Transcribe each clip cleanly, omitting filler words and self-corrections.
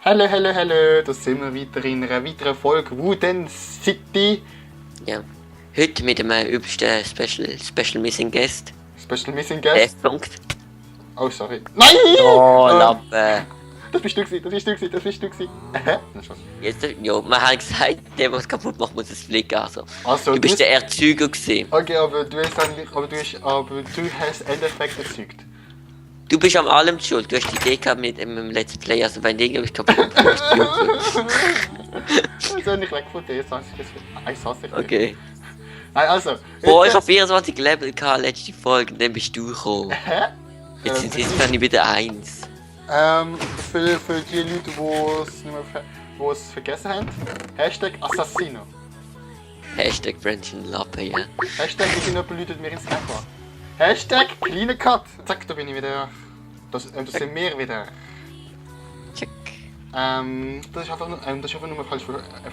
Hallo, hallo, hallo, da sind wir wieder in einer weiteren Folge Wooden City. Ja. Heute mit einem übelsten Special Missing Guest. Special Missing Guest. Punkt. Oh, sorry. Nein! Oh, Lappe. Das bist du gewesen. Jetzt, ja, man hat gesagt, der, was kaputt macht, muss es fliegen. Also, Also, du bist der Erzeuger gewesen. Okay, aber du hast Endeffekt erzeugt. Du bist an allem schuld. Du hast die Idee gehabt mit dem Let's Play, also wenn Ding ich kaputt gemacht. Das ist nicht weg von dir, ich hasse es. Okay. Nein, also. Boah, ich hab 24 Level gehabt, letzte Folge, und dann bist du gekommen. Hä? Jetzt sind jetzt kann ich wieder 1. Für die Leute, die es vergessen haben, Hashtag Assassino. Hashtag Brandon Lappe, ja. Hashtag irgendjemand läutet mir ins Käfer. Hashtag kleine Cut. Zack, da bin ich wieder. Das sind wir wieder. Check. Das ist einfach nur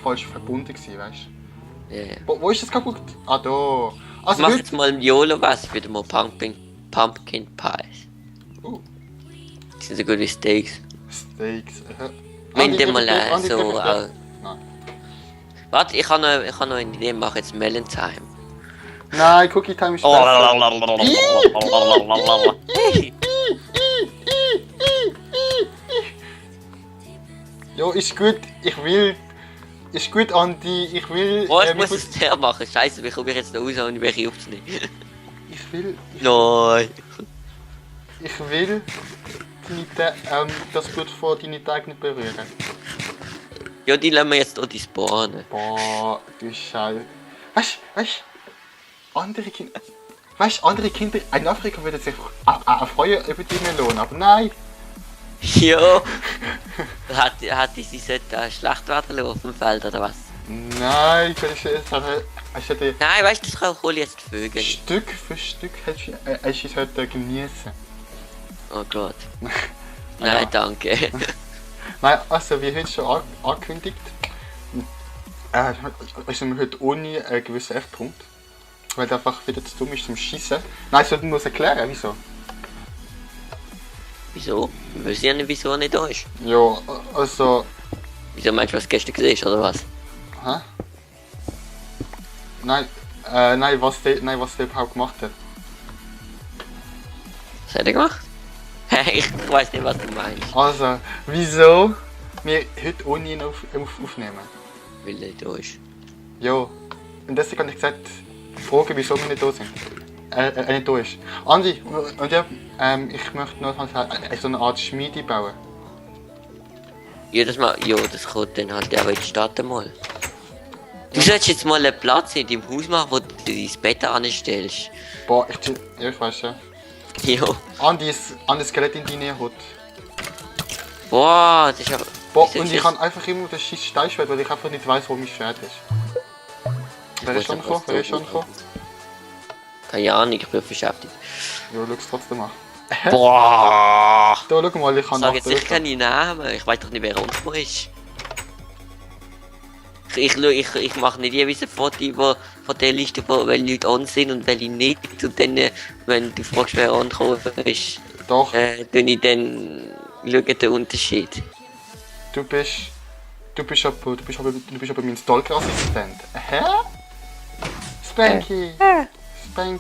falsch verbunden gewesen, weißt du? Ja, ja. Wo ist das kaputt? Ah, da. Ich Also mach jetzt mal im YOLO was, wieder mal Pumpkin Pies. Die sind so gut wie Steaks. Steaks. Wenn dem mal so... Nein. Warte, ich kann noch eine Idee machen, jetzt Melon Time. Nein, Cookie Time ist Jo, ist gut, ist gut, Andi, ich will... Oh, ich muss es der machen, scheiße, wie komme ich jetzt da raus und welche aufzunehmen? Nein! Ich will das Blut von deinen Tagen nicht berühren. Ja, die lassen wir jetzt hier die spawnen. Boah, du Scheiße. Weißt du, andere Kinder in Afrika würden sich freuen über die Melonen, aber nein. Ja! Hat die schlecht werden lassen auf dem Feld oder was? Nein, Nein, weißt du, das kann ich jetzt Vögel. Stück für Stück hast du es heute genießen. Oh Gott. Nein, danke. Nein, also wie heute schon angekündigt, sind wir heute ohne einen gewissen F-Punkt. Weil der einfach wieder zu dumm ist zum Schießen. Nein, ich muss erklären, wieso. Wieso? Wir wissen ja nicht, wieso er nicht da ist. Ja, also... Wieso meinst du, was gestern gesehen ist, oder was? Hä? Nein, was der überhaupt gemacht hat. Was hat er gemacht? Ich weiß nicht, was du meinst. Also, wieso wir heute ohne ihn aufnehmen? Weil er nicht da ist. Ja, und deswegen habe ich gesagt, fragen, wieso wir nicht da sind. Nicht da ist. Andi, und ja, ich möchte noch so eine Art Schmiede bauen. Ja, das kommt dann halt aber in die Stadt einmal. Du solltest jetzt mal einen Platz in deinem Haus machen, wo du dein Bett anstellst. Boah, ich weiß ja. Ja. Andi Skelett in deine Hut. Boah, das ist ja... Boah, und ich habe einfach immer das scheiß Steinschwert, weil ich einfach nicht weiß, wo mein Schwert ist. Wer ist schon gekommen? Keine Ahnung, ich bin beschäftigt. Ja, schau es trotzdem an. Boah! Da, schau mal, ich kann Sag jetzt sicher keine Namen, ich weiß doch nicht, wer uns ist. Ich mache nicht jeweils ein Foto von der Liste, wo welche Leute on sind und welche nicht. Und dann, wenn du fragst, wer angekommen ist, Doch. Schaue ich dann den Unterschied. Du bist aber mein Stalker-Assistent. Hä? Spanky! Keine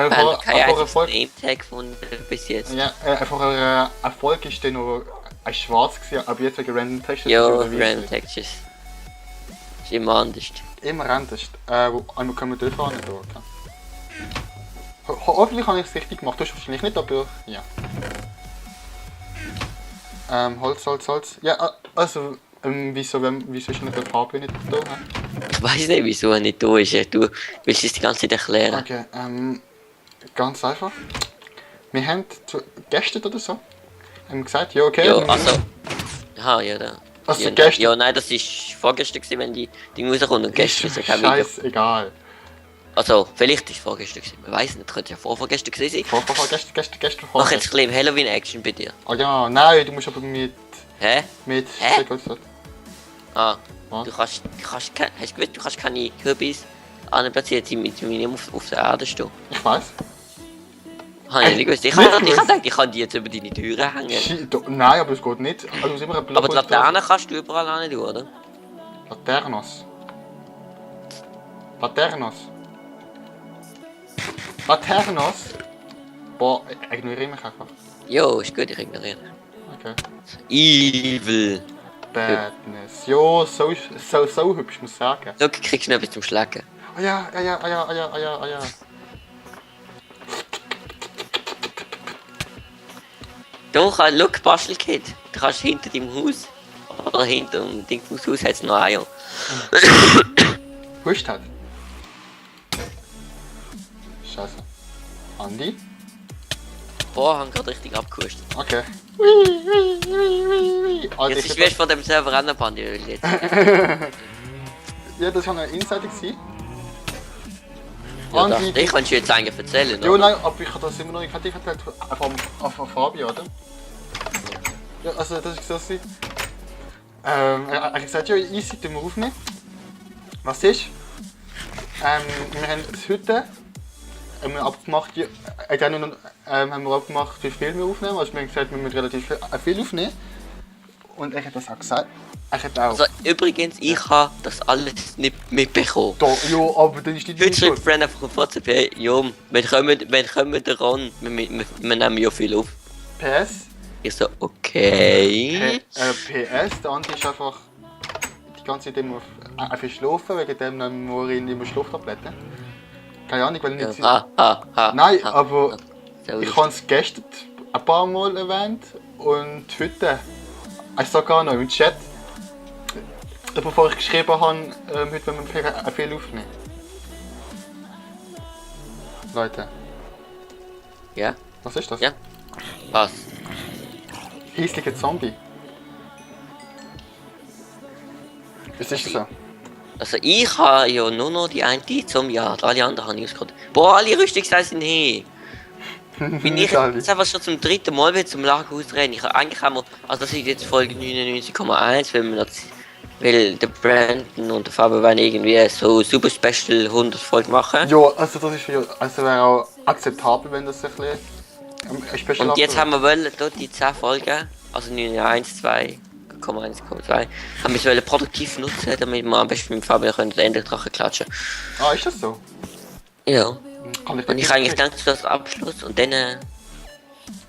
Name-Tag gefunden bis jetzt. Ja, einfach ein Erfolg ist dann noch ein schwarz gewesen, aber jetzt wegen Random Textures. Ja, Random Textures. Ist immer anders. Immer anders. Einmal können wir dort fahren, okay. Hoffentlich habe ich es richtig gemacht, du hast wahrscheinlich nicht, aber ja. Holz. Ja, also, wieso ist nicht der Fabio nicht da? Ich weiß nicht, wieso er nicht da ist. Du willst es die ganze Zeit erklären. Okay, ganz einfach. Wir haben gestern oder so gesagt, ja okay. Ja, also... Aha, ja, da. Also ja, gestern... Ja, nein, das ist vorgestern gewesen, wenn die rauskommt und gestern ist ja kein Video. Scheißegal. Also, vielleicht ist es vorgestern gewesen. Man weiß nicht, könnte ja vorgestern gewesen sein. Gestern. Mach jetzt ein bisschen Halloween-Action bei dir. Ah ja, nein, du musst aber mit... Hä? Mit... Hä? Was? Du kannst hast du gewusst, du kannst keine Kürbis anplatzieren, die mit mir auf der Erde stehen. Ich weiß. Habe ich nicht gewusst. Ich habe gedacht, ich kann die jetzt über deine Türen hängen. Nein, aber es geht nicht. Also, muss immer ein Aber die Laterne kannst du überall hin, oder? Laternos. Laternos. Laternos? Boah, ignoriere mich einfach. Jo, ist gut, ich ignoriere. Okay. Evil. Badness. Jo, so hübsch, muss ich sagen. So kriegst du noch etwas zum Schlecken. Ah ja, ah ja, ah ja, ah ja, ah ja, ah ja. Doch, schau, Bastelkit. Du kannst hinter deinem Haus. Oder hinter dem Dingshaus hat es noch Eier. Hust hat. Scheiße. Andi? Boah, haben gerade richtig abgehustet. Okay. Also Jetzt ist von dem Server Rennband jetzt. Ja, das war eine Insider gewesen. Ja, Andi, das kannst du jetzt eigentlich erzählen, ja, oder? nein, aber ich habe das immer noch nicht fertig erzählt von Fabi, oder? Ja, also das ist so. Er hat gesagt, ja, easy, tun wir aufnehmen. Was ist? Wir haben das heute abgemacht, haben wir abgemacht, wie viel wir aufnehmen. Also wir haben gesagt, wir müssen relativ viel aufnehmen. Und er hat das auch gesagt. Er hat auch. Also übrigens, ich habe das alles nicht mitbekommen. Da, ja, aber dann ist nicht Heute die schreibt Schuld. Friend einfach auf WhatsApp, hey, jo, wir kommen daran, wir nehmen ja viel auf. PS. Ich so, okay. PS, der Andi ist einfach die ganze Zeit immer einfach schlafen, wegen dem nehmen wir ihn immer Schlaftabletten. Keine Ahnung, weil nicht. Nein, aber ich habe es gestern ein paar Mal erwähnt und heute, ich sage gar noch im Chat, bevor ich geschrieben habe, heute wollen wir viel aufnehmen. Leute, Ja? was ist das? Ja. Was? Hässlicher Zombie. Was ist das so? Also ich habe ja nur noch die eine zum Jahr, alle anderen habe ich ausgehört. Boah, alle Rüstungsteile sind hin. Bin ich jetzt einfach schon zum dritten Mal wieder zum Lagerhaus rennen. Ich habe eigentlich einmal, also das ist jetzt Folge 99,1, weil der Brandon und der Fabian wollen irgendwie so Super Special 100 Folgen machen. Ja, also das ist ja, also wäre auch akzeptabel, wenn das ein bisschen Special Und jetzt haben wir wollen dort die 10 Folgen, also 1, 2, 1,2, haben wir es produktiv nutzen, damit wir am besten mit Fabian können endlich drachen klatschen. Ah, ist das so? Ja. Kann ich Und ich eigentlich denke, das Abschluss und dann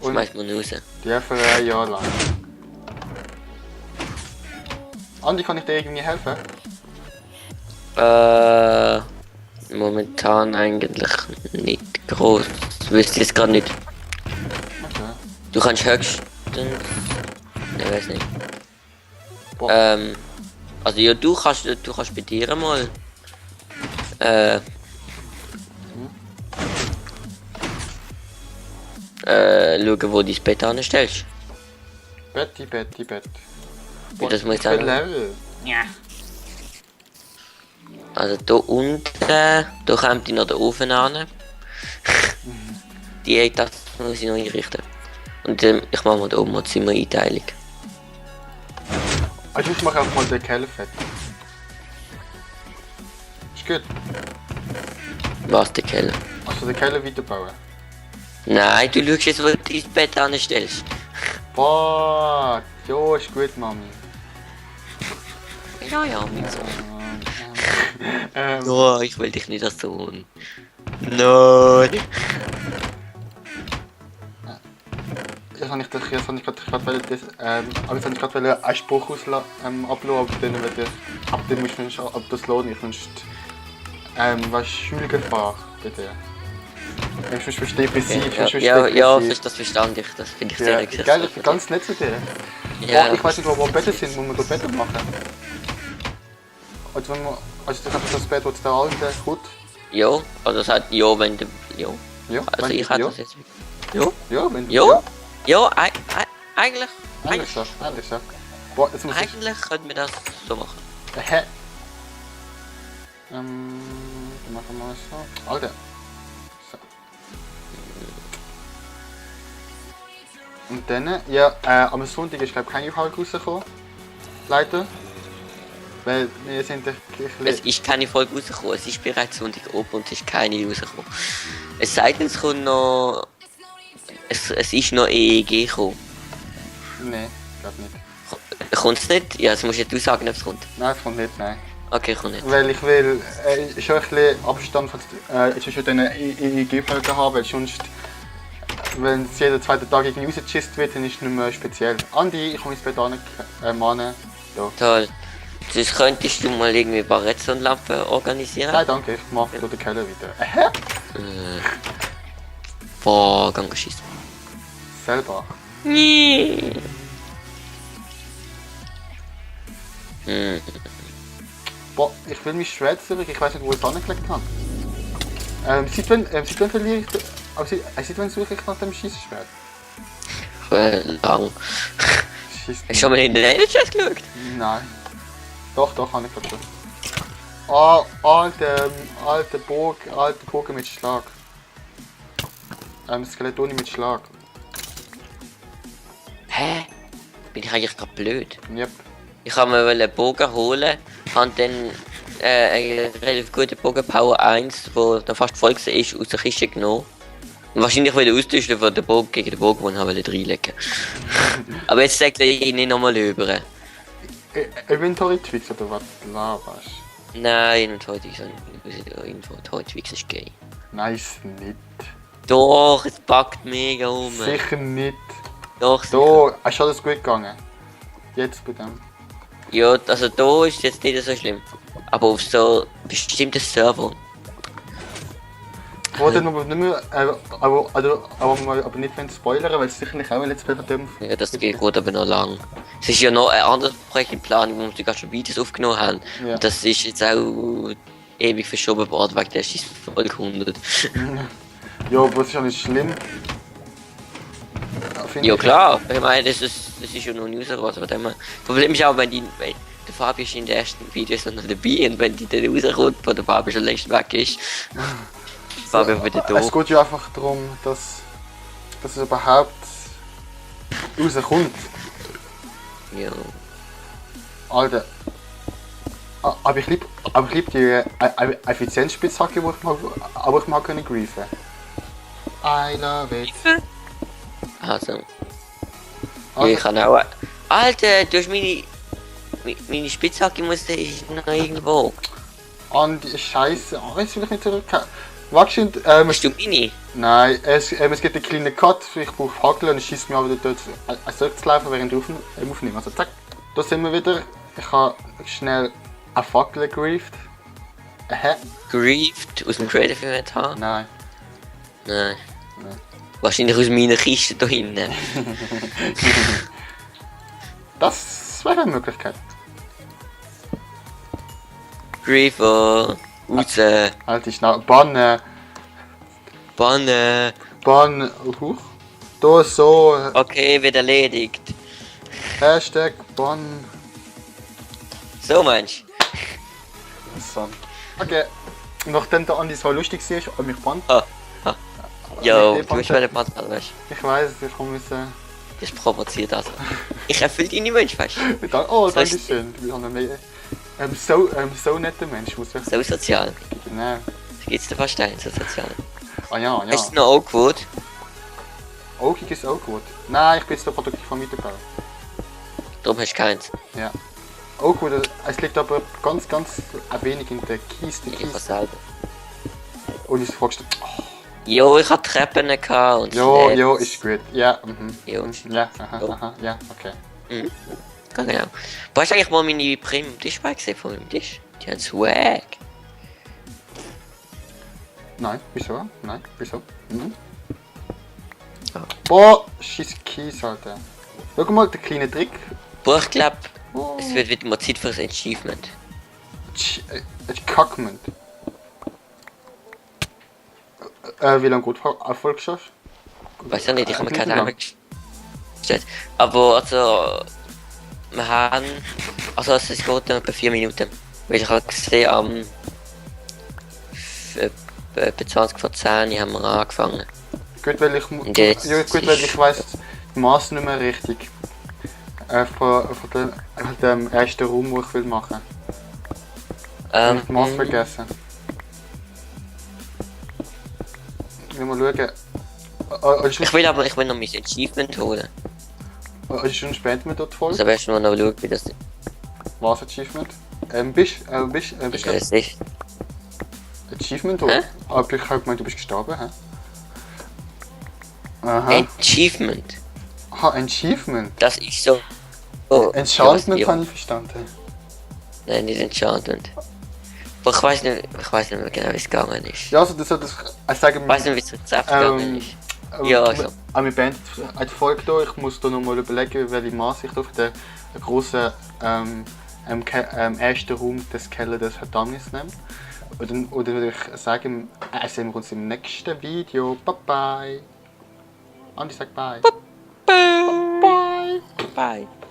schmeißt man raus. Ja, für ein Jahr lang. Andi, kann ich dir irgendwie helfen? Momentan eigentlich nicht groß. Das wüsste ich jetzt gerade nicht. Okay. Du kannst höchstens. Ich weiß nicht. Boah. Also ja, du kannst bei dir mal. Schauen, wo du das Bett anstellst. Bett. Wie das muss ich Für sagen. Level. Ja. Also da unten, da kommt noch der Ofen an. Das muss ich noch einrichten. Und ich mache mal da oben mal die Zimmereinteilung. Also ich mache einfach mal den Keller fett. Ist gut. Was, der Keller? Also den Keller weiterbauen. Nein, du schaust jetzt, wo du dein Bett anstellst. Boah, ja, ist gut, Mami. Ja, mit so. Ähm, Oh, ich will dich nicht als Sohn. Nein. Jetzt habe ich gerade einen Spruch ablassen, aber dann musst du nicht, ob das lohnt nicht, sonst was Schulgefahr bei dir. Ich bin depressiv, Ja, das verstand ich, das finde ich sehr ja, geil, ganz nett zu dir. Ja. Oh, ich weiß nicht, wo Betten sind, muss man da Betten machen? Also wenn man, also das ist das Bett, wo der alte gut. Ja, also das hat ja, wenn du. Ja. Ja, Also wenn ich du- hatte ja. das jetzt. Ja. Ja, wenn du. Ja. Ja, eigentlich. Eigentlich so, eigentlich so. Boah, jetzt muss ich. Eigentlich könnten wir das so machen. Hä? Dann machen wir so. Alter. So. Und dann, ja, am Sonntag ist glaube ich keine Folge rausgekommen. Leider. Weil wir sind ein Es bisschen. ist keine Folge rausgekommen, es ist bereits Sonntag oben und es ist keine rausgekommen. Es sei denn, es kommt noch es ist noch EEG gekommen. Nein, glaub nicht. Kommt es nicht? Ja, jetzt musst du sagen, ob es kommt. Nein, es kommt nicht, nein. Okay, kommt nicht. Weil ich will schon ein bisschen Abstand zwischen den EEG-Folgen haben, weil sonst, wenn es jeden zweiten Tag irgendwie rausgeschissen wird, dann ist es nicht mehr speziell. Andi, ich komme ins Bett mahnen. Ja. Toll. Sonst könntest du mal irgendwie Redstone-Lampen organisieren? Nein, danke, ich mache durch den Keller wieder. Boah, gang schießen. Selber. Nee. Boah, ich will mich Shred zurück, ich weiß nicht, wo ich es angelegt habe. Seit wann verliere ich... seit wann suche ich nach dem Schießschwert? Lang. Schießt Hast du schon mal in den Chat geschaut? Nein. Doch, habe ich glaube schon. Alte Bogen mit Schlag. Skeletoni mit Schlag. Hä? Bin ich eigentlich gerade blöd? Yep. Ich habe mir einen Bogen holen, habe dann einen relativ guten Bogen Power 1, der dann fast voll war, aus der Kiste genommen. Und wahrscheinlich wieder austauschen von den Bogen gegen den Bogen, den ich reinlegen. Aber jetzt sagt ich nicht nochmal über. Inventory-Twix oder was laberst? Nein, Inventory-Twix ist gay. Nice, nicht. Doch, es packt mega um. Sicher nicht. Doch, Da, ist alles gut gegangen. Jetzt bei dem. ja, also da ist jetzt nicht so schlimm. Aber auf so bestimmten Server. Ich wollte noch nicht mehr, aber nicht spoilern, weil es sicher nicht auch ein Let's Play von dem. Ja, das geht gut, aber noch lang. Es ist ja noch ein anderes Projekt in Planung, wo wir sogar schon Videos aufgenommen haben. Ja. Und das ist jetzt auch ewig verschoben worden, wegen der ist Folge 100. Ja, aber es ist ja nicht schlimm. Ja klar, ich meine, das ist ja noch News raus, aber das Problem ist auch, wenn der Fabi ist in den ersten Videos noch dabei und wenn die dann rauskommt, wo der Fabi schon längst weg ist, Fabi wieder da. Es geht ja einfach darum, dass es überhaupt rauskommt. Ja. Alter. Aber ich lieb die Effizienzspitzhacke, wo ich mal können griefen. I love it. Also. Ja, ich kann auch. Alter, du hast meine Spitzhacke muss ist noch irgendwo. Und Scheiße, jetzt will ich nicht zurückkommen. Wachsen, Hast du meine? nein, es gibt einen kleinen Cut, ich brauche Fackel und ich schieße mir aber dort zurückzulaufen, während ich aufnehme. Also zack, da sind wir wieder. Ich habe schnell eine Fackel gegrieft. Grieved aus dem Creative Inventar? Nein. Nein. Nein. Wahrscheinlich aus meiner Kiste da hinten. Das wäre eine Möglichkeit. Griever, raus, Halt die Schnauze. Banne. Banne. Huch. Da so. Okay, wird erledigt. Hashtag Bann. So meinst So. Okay. Nachdem der Andi so lustig war und mich bannt. du? Jo, Mit du bist bei der Panzer, weißt du? Ich weiß, ich muss. Das ist provoziert also. Ich erfülle deine Wünsche, weißt du? Oh, So danke ist- schön. Wir haben einen so netter Mensch, muss ich. So sozial. Nein. Das gibt's dir fast ein, so sozial. Ah ja, ja. Hast du noch Oakwood? Augig ist auch gut. Nein, ich bin jetzt der Produktiv vom Mittelbau. Darum hast du keins. Ja. Oakwood, es liegt aber ganz ein wenig in der Kiste. Ich kann selber. Und ich fragst, oh, Jo, ich hatte Treppen gehabt und jo, Slabs. ist gut. Ja, mhm. Jo. Ja, aha, Jo. aha, ja, okay. Mhm. Genau. Du hast eigentlich mal meine Prim Tischbeine gesehen von meinem Tisch? Die haben Swag. Nein, wieso? Nein, wieso? Mhm. Ah. Boah, scheiß Kies, Alter. Schau mal, der kleine Trick. Boah, ich glaube, Oh. es wird wieder mal Zeit für ein Achievement. Kackment. Wie lange gut Erfolg schaffst? Weiß ja nicht, ich habe mir keine Ja. Timer gestellt. Aber also, wir haben, also es geht noch etwa 4 Minuten. Weil ich habe gesehen, etwa 20 vor 10 haben wir angefangen. Gut, weil ich, Und jetzt ja, gut, weil ist- ich weiss die Maß nicht mehr richtig. Von dem ersten Raum, wo ich will machen. Ich habe die Maß vergessen. Ich will mal schauen. Ich will aber, ich will noch mein Achievement holen. Schon spät mit dort voll. Also weißt du mal noch schauen, wie das Was Achievement? Bist ich weiß nicht. Achievement oder? Hä? Aber ich habe gemeint, du bist gestorben, hä? Aha. Achievement. Aha, Achievement. Das ist so. Oh, Enchantment ja, habe ich verstanden. Nein, nicht Enchantment. Aber ich weiß nicht mehr genau, wie es gegangen ist. Ja, also das soll das. Ich sage Ich weiß nicht, wie das Rezept gegangen ist. Ja, also. Wir beenden die Folge hier. Ich muss da nochmal überlegen, welche Maße ich auf den grossen ersten Raum des Keller des Verdammnis nehme. Oder würde ich sagen, sehen wir uns im nächsten Video. Bye bye. Andi sagt bye. Bye. Bye.